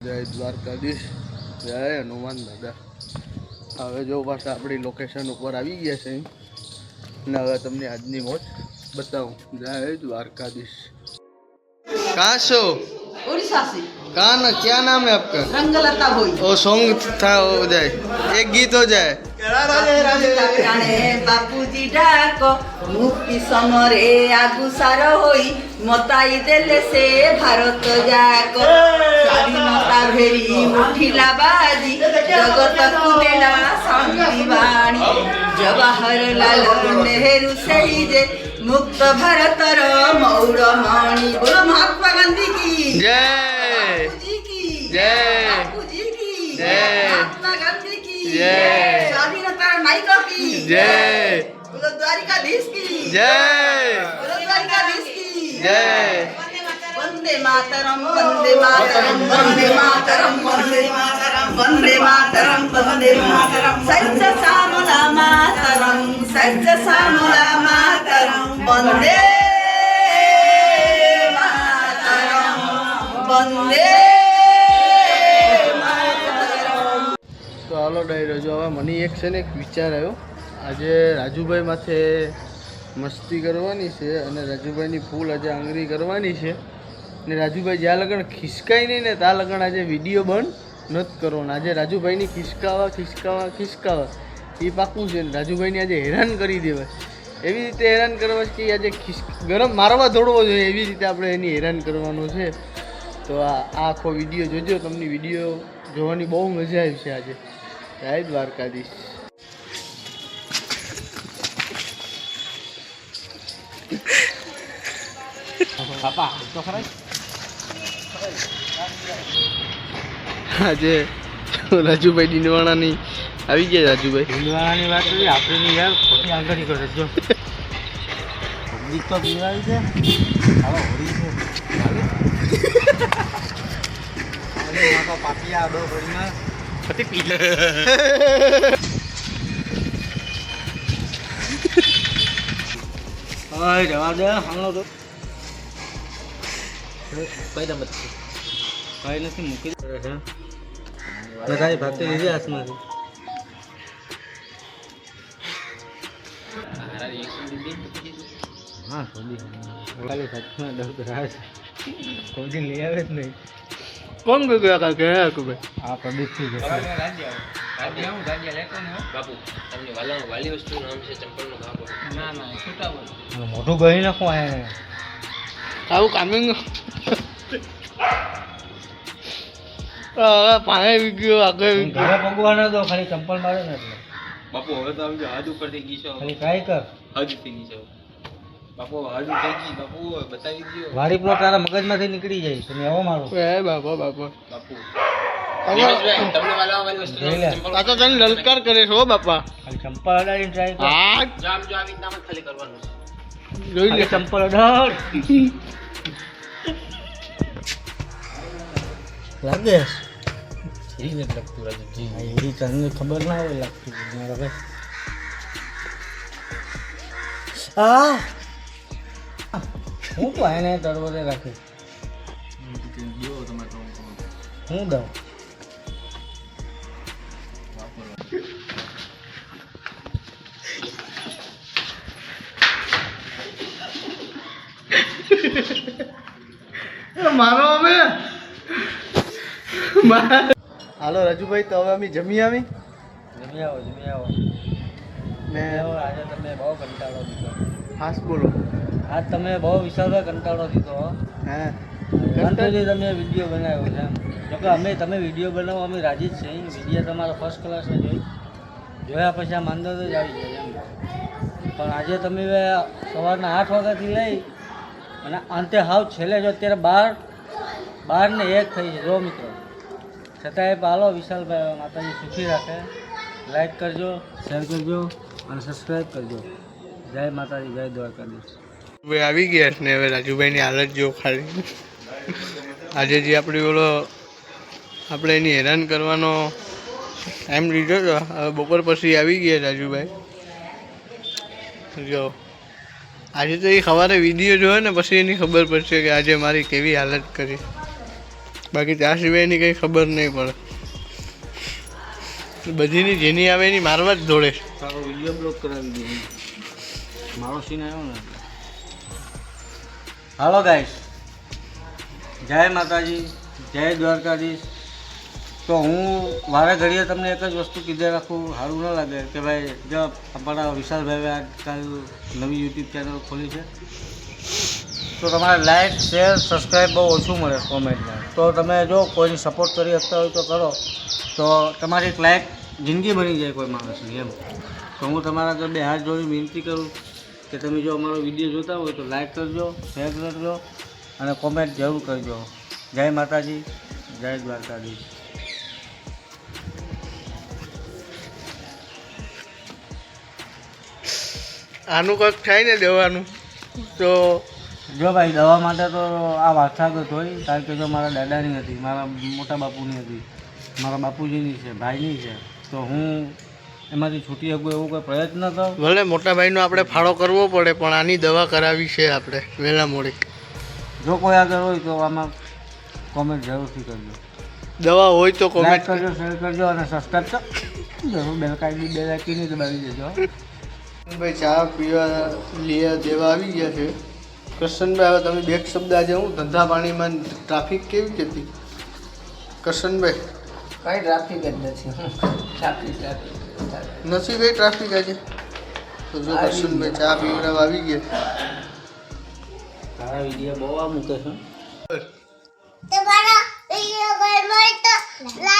જય દ્વારકાધીશ, જય હનુમાન દાદા. હવે જો પાછા આપણી લોકેશન ઉપર આવી ગયા છે ને હવે તમને આજની મોજ बताऊं। जय द्वारकाधीश। कहाँ से हो? उड़ीसा से। कहाँ ना, क्या नाम है आपका? रंगलता भोई। वो सॉन्ग था, हो जाए एक गीत हो जाए। बापूजी डाको मुक्ति समरे आगु सार होई मताई देले से भारत जाको स्वाधीनता भेरी उठिला बाजी जगत को देला शांति वाणी जवाहरलाल नेहरू से जे मुक्त भारत रो मौरमणि। बोलो महात्मा गांधी की जय, बापूजी की जय, बापूजी की जय, महात्मा गांधी की जय, स्वाधीनता नायिका की जय, बोलो द्वारिकाधीश की जय, बोलो द्वारिकाधीश की जय। वंदे मातरम वंदे मातरम वंदे मातरम वंदे मातरम वंदे मातरम वंदे मातरम सच्चा सामुला मातरम सच्चा सामुला मातरम वंदे मातरम वंदे मातरम। તો હાલો ડાયરો જો હવે મને એક છે ને એક વિચાર આવ્યો। આજે રાજુભાઈ માથે મસ્તી કરવાની છે અને રાજુભાઈની ફૂલ આજે આંગળી કરવાની છે ને રાજુભાઈ જ્યાં લગન ખિસકાય નહીં ને ત્યાં લગન આજે વિડીયો બંધ નથી કરવાનો। આજે રાજુભાઈની ખિસકાવા એ પાકું છે ને રાજુભાઈને આજે હેરાન કરી દેવાય એવી રીતે હેરાન કરવા છે કે આજે ગરમ મારવા દોડવો જોઈએ એવી રીતે આપણે એની હેરાન કરવાનો છે। તો આ આખો વિડીયો જોજો, તમને વિડીયો જોવાની બહુ મજા આવી છે આજે। જય દ્વારકાધીશ। આજે રાજુભાઈ ડીંડવાણાની આવી ગયા। રાજુભાઈ ડીંડવાણાની વાત કરી આપણે નહીં યાર, ખોટી આંગળી કરે જો પબ્લિક તો પીવાય છે હવે હોળી છે પાપિયા આડો હોળીમાં ખોટી પી હા જવા દે હાલો તો કઈ રમત છે કઈ નથી મૂકી છે બધાય ભાગતી લીધી હાથમાંથી હા સોદી ઓલાલી ભાગમાં દર્દ રહે છે કોઈ લઈ આવે જ નહીં। કોણ ગયો કાકા કે ભાઈ આ પ્રદીપ થી જશે મોટું ગઈ નાખો આવું કામિંગ પાણી આવી ગયો આગળ ઘરે પગવાનો તો ખાલી ચંપલ મારે ને એટલે બાપુ હવે તો આવજો, હદ ઉપર થઈ ગઈ છે, ખાલી ટ્રાય કર હદ થઈ ગઈ છે બાપુ, હદ થઈ ગઈ બાપુ, બતાવી દો વાડી પ્લોટ તારા મગજમાંથી નીકળી જાય તમે આવો મારો એ બાપા બાપા બાપુ। દિનેશભાઈ, તમને વાલાવાળી વસ્તુ જોઈ લે. આ તો તને લલકાર કરે છે હો બાપા। ખાલી ચંપલ અડાડીને ટ્રાય કર હા જામ જો આવી રીતના ખાલી કરવાનું છે। જોઈ લે ખાલી ચંપલ અડાડ લાગે એ નથી લગતું રાજુજી, એવી તને ખબર ના હોય લાગતું મારા ભાઈ આ હું તો એને તળવરે રાખી હું દઉં મારો અમે હાલો રાજુભાઈ, તો હવે અમે જમી આવી જમી આવો ને આજે તમે બહુ કંટાળો દીધો હાસ બોલો। આજ તમે બહુ વિશાલભાઈ કંટાળો દીધો હા ઘંટોથી તમે વિડીયો બનાવ્યો છે એમ જોકે અમે તમે વિડીયો બનાવો અમે રાજી જ છીએ। વિડીયો તમારો ફર્સ્ટ ક્લાસને જોયા પછી આ માંદો જ આવી જાય એમ, પણ આજે તમે સવારના 8 વાગ્યાથી લઈ અને અંતે હાવ છેલ્લે જો અત્યારે 12 ને 1 થઈ છે જો મિત્રો, છતાંય પાલો વિશાલભાઈ માતાજી સુખી રાખે। લાઈક કરજો, શેર કરજો અને સબસ્ક્રાઈબ કરજો। જય માતાજી, જય દ્વારકાધીશ। ભાઈ આવી ગયા છે ને હવે રાજુભાઈની હાલત જો ખાલી આજે જે આપણે ઓલો આપણે એની હેરાન કરવાનો ટાઈમ લીધો હતો, હવે બપોર પછી આવી ગયા રાજુભાઈ। જો આજે તો એ સવારે વિડીયો જોયો ને પછી એની ખબર પડશે કે આજે મારી કેવી હાલત કરી। બાકી ત્યાં સિવાયની કંઈ ખબર નહીં પડે. બધીની જેની આવે એની મારવા જ દોડે. તારો વિડીયો બ્લોક કરાવી દીધો. મારો સીન આવ્યો ને. હાલો ગાઈસ, જય માતાજી, જય દ્વારકાધીશ. તો હું વારે ઘડીએ તમને એક જ વસ્તુ કીધે રાખું, સારું ન લાગે કે ભાઈ જો આપણા વિશાલભાઈએ આજકાલ નવી યુટ્યુબ ચેનલ ખોલી છે, તો તમારે લાઈક શેર સબસ્ક્રાઈબ બહુ ઓછું મળે કોમેન્ટમાં. તો તમે જો કોઈને સપોર્ટ કરી શકતા હોય તો કરો, તો તમારી એક લાઈક જિંદગી બની જાય કોઈ માણસની એમ. તો હું તમારા ઘર બે હાથ જોડી વિનંતી કરું કે તમે જો અમારો વિડીયો જોતા હોય તો લાઈક કરજો, શેર કરજો અને કોમેન્ટ જરૂર કરજો. જય માતાજી, જય દ્વારકાધીશ. આનું કંઈક થાય ને દેવાનું તો જો ભાઈ દવા માટે તો આ વારસાગત હોય, કારણ કે જો મારા દાદાની હતી, મારા મોટા બાપુની હતી, મારા બાપુજીની છે, ભાઈની છે, તો હું એમાંથી છૂટી શકું એવું કોઈ પ્રયત્ન કરો. ભલે મોટા ભાઈનો આપણે ફાળો કરવો પડે, પણ આની દવા કરાવી છે આપણે વહેલા મોડી. જો કોઈ આગળ હોય તો આમાં કોમેન્ટ જરૂરથી કરજો. દવા હોય તો લાઈક કોમેન્ટ કરજો, શેર કરજો અને સબસ્ક્રાઈબ જરૂર બેલ આઇકનની દબાવી દેજો. ભાઈ ચા પીવા લઈ દેવા આવી ગયા છે. કરશનભાઈ, હવે તમે બે શબ્દ આજે હું ધંધા પાણીમાં ટ્રાફિક કેવી હતી કરશનભાઈ? કઈ ટ્રાફિક જ નથી. ટ્રાફિક નથી કઈ ટ્રાફિક આજે? તો જો કરશનભાઈ ચા પીવડાવવા આવી ગયા. તારા વિડીયો બહુ આ મૂકે છે. તમારા વિડીયો ગમ્યો હોય તો લાઈક